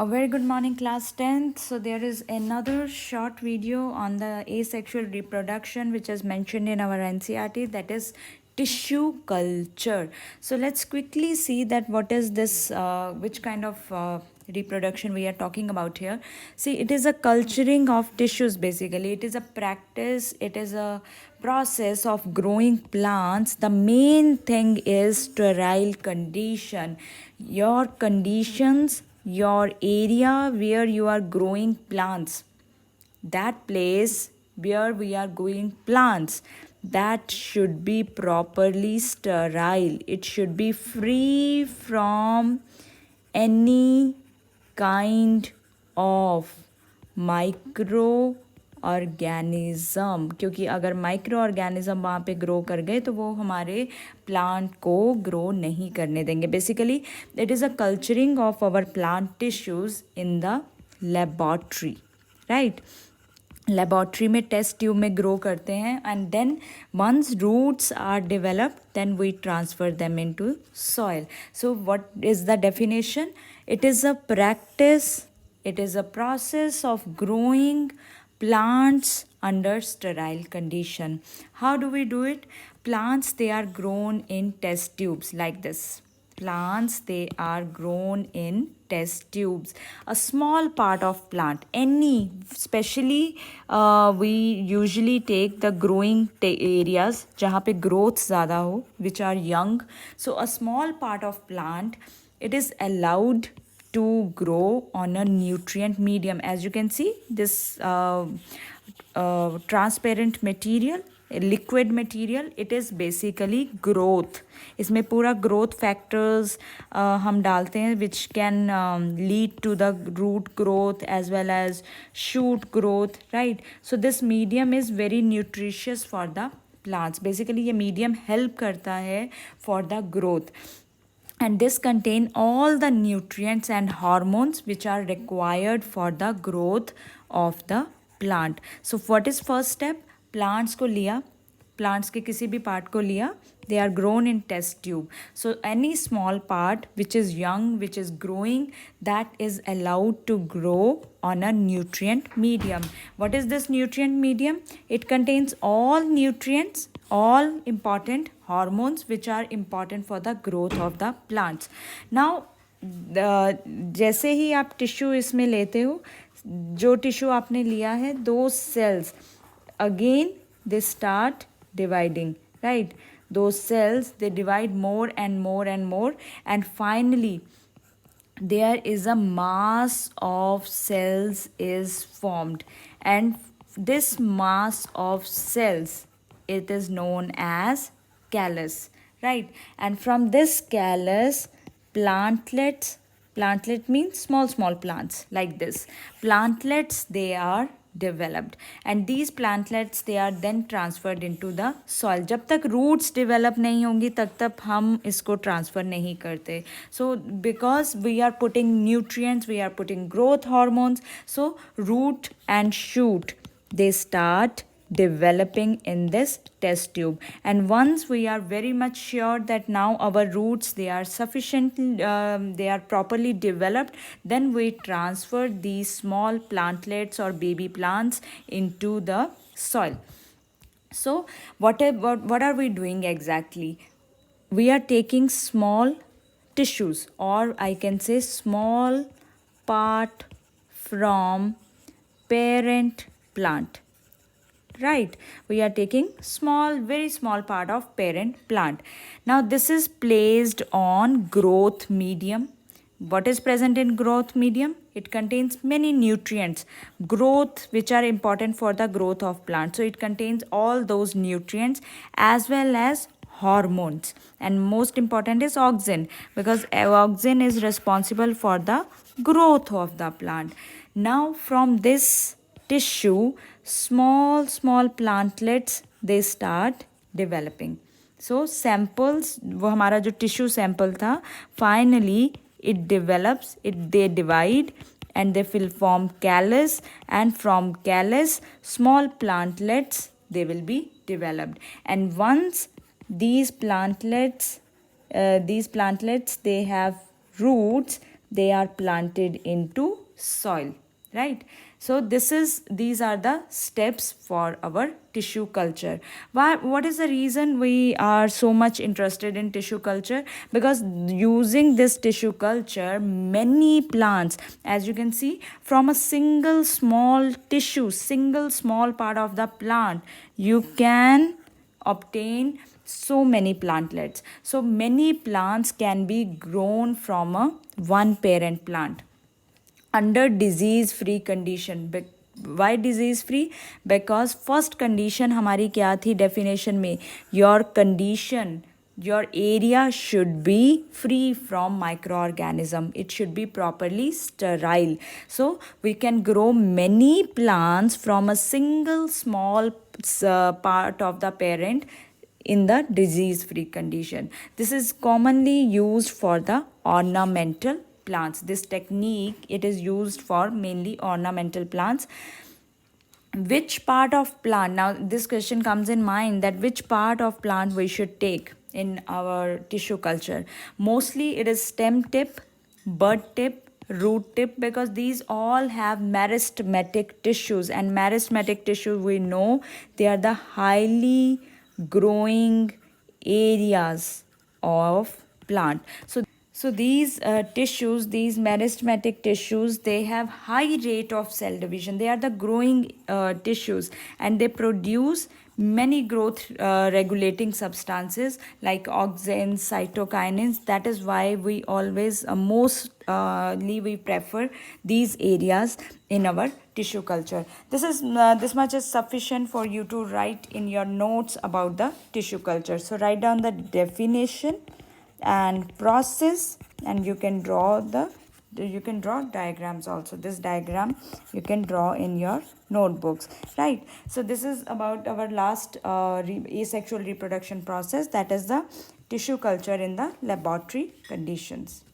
A very good morning, class 10th. So there is another short video on the asexual reproduction which is mentioned in our NCERT, that is tissue culture. So let's quickly see that what is this, which kind of reproduction we are talking about here. See, it is a culturing of tissues basically. It is a practice, it is a process of growing plants. The main thing is sterile condition. Your conditions, your area where you are growing plants, that place where we are growing plants, that should be properly sterile. It should be free from any kind of micro organism, क्योंकि अगर micro organism वहाँ पे grow कर गए तो वो हमारे plant को ग्रो नहीं करने देंगे. Basically it is a culturing of our plant tissues in the laboratory, right. Laboratory में टेस्ट ट्यूब में ग्रो करते हैं and then once roots are developed then we transfer them into soil. So what is the definition? It is a practice, it is a process of growing plants under sterile condition. How do we do it? Plants, they are grown in test tubes like this. Plants, they are grown in test tubes. A small part of plant, any, especially we usually take the growing areas जहाँ पे growth ज़्यादा हो, which are young. So a small part of plant, it is allowed to grow on a nutrient medium. As you can see, this transparent material, liquid material, it is basically growth. इसमें पूरा growth factors हम डालते हैं which can lead to the root growth as well as shoot growth, right? So this medium is very nutritious for the plants. Basically ये medium help करता है for the growth. And this contain all the nutrients and hormones which are required for the growth of the plant. So what is first step? Plants को लिया, plants के किसी भी part को लिया, they are grown in test tube. So any small part which is young, which is growing, that is allowed to grow on a nutrient medium. What is this nutrient medium? It contains all nutrients, all important hormones which are important for the growth of the plants. Now जैसे ही आप tissue इसमें लेते हो, जो tissue आपने लिया है, those cells again they start dividing, right? Those cells, they divide more and more and more, and finally there is a mass of cells is formed, and this mass of cells, it is known as callus, right? And from this callus, plantlets, plantlet means small plants like this, plantlets, they are developed, and these plantlets, they are then transferred into the soil. जब तक roots develop नहीं होंगी तब तक हम इसको transfer नहीं करते. So because we are putting nutrients, we are putting growth hormones, so root and shoot, they start developing in this test tube. And once we are very much sure that now our roots, they are sufficiently they are properly developed, then we transfer these small plantlets or baby plants into the soil. So what are we doing exactly? We are taking small tissues, or I can say small part from parent plant, right? We are taking small, very small part of parent plant. Now this is placed on growth medium. What is present in growth medium? It contains many nutrients, growth, which are important for the growth of plant. So it contains all those nutrients as well as hormones, and most important is auxin, because auxin is responsible for the growth of the plant. Now from this tissue, small plantlets, they start developing. So samples, वो हमारा जो tissue sample था, finally it develops, they divide and they will form callus, and from callus small plantlets, they will be developed. And once these plantlets they have roots, they are planted into soil, right? So these are the steps for our tissue culture. What is the reason we are so much interested in tissue culture? Because using this tissue culture, many plants, as you can see, from a single small tissue, single small part of the plant, you can obtain so many plantlets. So many plants can be grown from a one parent plant under disease free condition. Why disease free? Because first condition हमारी क्या थी definition में, your condition, your area should be free from microorganism, it should be properly sterile. So we can grow many plants from a single small part of the parent in the disease free condition. This is commonly used for the ornamental plants. This technique, it is used for mainly ornamental plants. Which part of plant, now this question comes in mind, that which part of plant we should take in our tissue culture? Mostly it is stem tip, bud tip, root tip, because these all have meristematic tissues, and meristematic tissue, we know they are the highly growing areas of plant. So these tissues, these meristematic tissues, they have high rate of cell division. They are the growing tissues, and they produce many growth regulating substances like auxins, cytokinins. That is why we always mostly we prefer these areas in our tissue culture. This much is sufficient for you to write in your notes about the tissue culture. So write down the definition and process, and you can draw diagrams also. This diagram you can draw in your notebooks, right? So this is about our last asexual reproduction process, that is the tissue culture in the laboratory conditions.